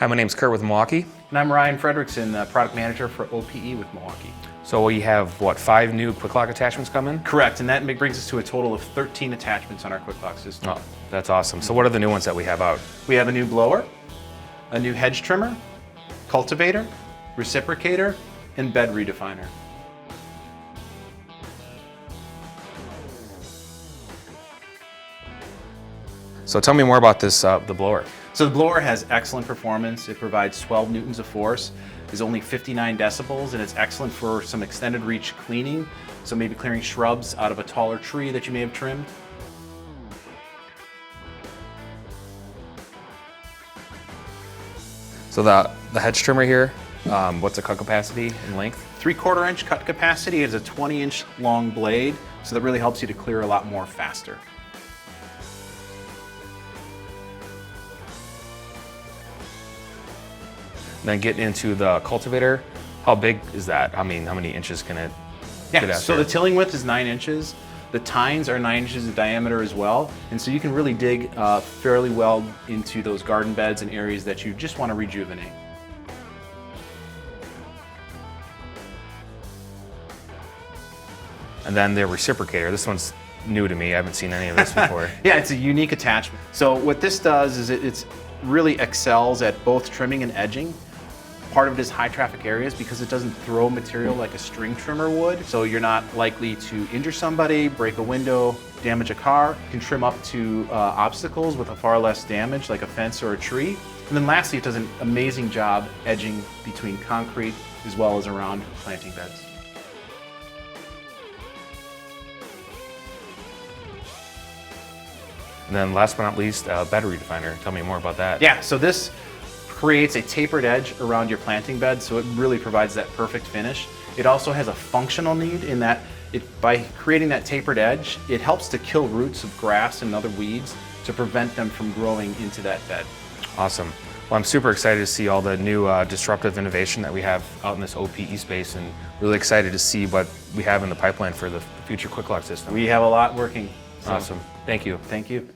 Hi, my name's Kurt with Milwaukee. And I'm Ryan Fredrickson, Product Manager for OPE with Milwaukee. So we have, what, 5 new Quik-Lok attachments coming? Correct, and that brings us to a total of 13 attachments on our Quik-Lok system. Oh, that's awesome. So what are the new ones that we have out? We have a new blower, a new hedge trimmer, cultivator, reciprocator, and bed redefiner. So tell me more about this, the blower. So the blower has excellent performance. It provides 12 newtons of force, is only 59 decibels, and it's excellent for some extended reach cleaning. So maybe clearing shrubs out of a taller tree that you may have trimmed. So the hedge trimmer here, what's the cut capacity and length? 3/4 inch cut capacity is a 20-inch long blade, so that really helps you to clear a lot more faster. Then get into the cultivator. How big is that? I mean, how many inches can it get after? So the tilling width is 9 inches. The tines are 9 inches in diameter as well. And so you can really dig fairly well into those garden beds and areas that you just want to rejuvenate. And then the reciprocator. This one's new to me. I haven't seen any of this before. Yeah, it's a unique attachment. So what this does is it really excels at both trimming and edging. Part of it is high traffic areas because it doesn't throw material like a string trimmer would. So you're not likely to injure somebody, break a window, damage a car. You can trim up to obstacles with a far less damage like a fence or a tree. And then lastly, it does an amazing job edging between concrete as well as around planting beds. And then last but not least, bed redefiner. Tell me more about that. Yeah, so this creates a tapered edge around your planting bed, so it really provides that perfect finish. It also has a functional need in that by creating that tapered edge, it helps to kill roots of grass and other weeds to prevent them from growing into that bed. Awesome. Well, I'm super excited to see all the new disruptive innovation that we have out in this OPE space, and really excited to see what we have in the pipeline for the future Quik-Lok system. We have a lot working. Awesome. Thank you. Thank you.